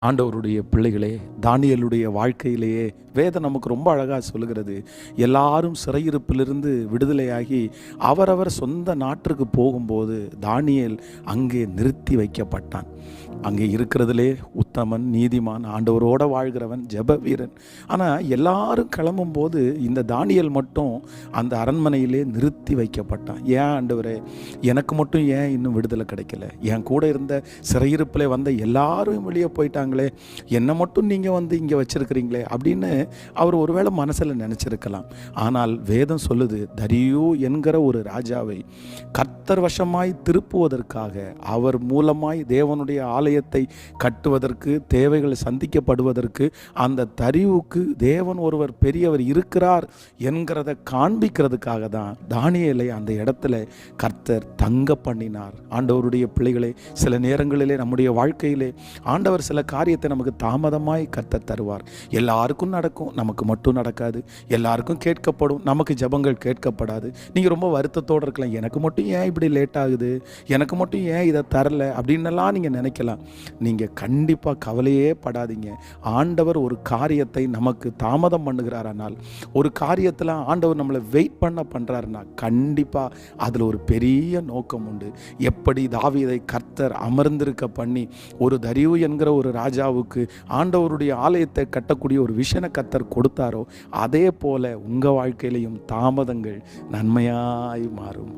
ஆண்டவருடைய பிள்ளைகளே, தானியேலுடைய வாழ்க்கையிலேயே வேதம் நமக்கு ரொம்ப அழகாக சொல்லுகிறது. எல்லாரும் சிறையிருப்பிலிருந்து விடுதலையாகி அவரவர் சொந்த நாட்டிற்கு போகும்போது தானியேல் அங்கே நிறுத்தி வைக்கப்பட்டான். அங்கே இருக்கிறதுலே உத்தமன், நீதிமான், ஆண்டவரோட வாழ்கிறவன், ஜெப வீரன். ஆனால் எல்லாரும் கிளம்பும்போது இந்த தானியேல் மட்டும் அந்த அரண்மனையிலே நிறுத்தி வைக்கப்பட்டான். ஏன் ஆண்டவரே, எனக்கு மட்டும் ஏன் இன்னும் விடுதலை கிடைக்கல? என் கூட இருந்த சிறையிருப்பில் வந்த எல்லாரும் வெளியே போயிட்டாங்களே, என்னை மட்டும் நீங்கள் வந்து இங்கே வச்சிருக்கிறீங்களே அப்படின்னு அவர் ஒருவேளை மனசில் நினச்சிருக்கலாம். ஆனால் வேதம் சொல்லுது, தரியு என்கிற ஒரு ராஜாவை கர்த்தர் வசமாய் திருப்புவதற்காக, அவர் மூலமாய் தேவனுடைய ஆலயத்தை கட்டுவதற்கு, தேவைகள் சந்திக்கப்படுவதற்கு, அந்த தரிவுக்கு தேவன் ஒருவர் பெரியவர் இருக்கிறார் என்கிறத காண்பிக்கிறதுக்காக தான் தானியேலை அந்த இடத்துல கர்த்தர் தங்க பண்ணினார். ஆண்டவருடைய பிள்ளைகளே, சில நேரங்களிலே நம்முடைய வாழ்க்கையிலே ஆண்டவர் சில காரியத்தை நமக்கு தாமதமாய் கர்த்தர் தருவார். எல்லாருக்கும் நடக்கும், நமக்கு மட்டும் நடக்காது. எல்லாருக்கும் கேட்கப்படும், நமக்கு ஜெபங்கள் கேட்கப்படாது. நீங்கள் ரொம்ப வருத்தத்தோடு இருக்கலாம், எனக்கு மட்டும் ஏன் இப்படி லேட் ஆகுது, எனக்கு மட்டும் ஏன் இதை தரல அப்படின்னலாம் நீங்கள் நினைக்கலாம். நீங்கள் கண்டிப்பாக கவலையே படாதீங்க. ஆண்டவர் ஒரு காரியத்தை நமக்கு தாமதம் பண்ணுகிறாரானால், ஒரு காரியத்தில் ஆண்டவர் நம்மளை வெயிட் பண்ணுறாருன்னா கண்டிப்பாக அதில் ஒரு பெரிய நோக்கம் உண்டு. எப்படி தாவீதை கர்த்தர் அமர்ந்திருக்க பண்ணி ஒரு தரியு என்கிற ஒரு ராஜாவுக்கு ஆண்டவருடைய ஆலயத்தை கட்டக்கூடிய ஒரு விஷனை கர்த்தர் கொடுத்தாரோ, அதே போல உங்கள் வாழ்க்கையிலையும் தாமதங்கள் நன்மையாய் மாறும்.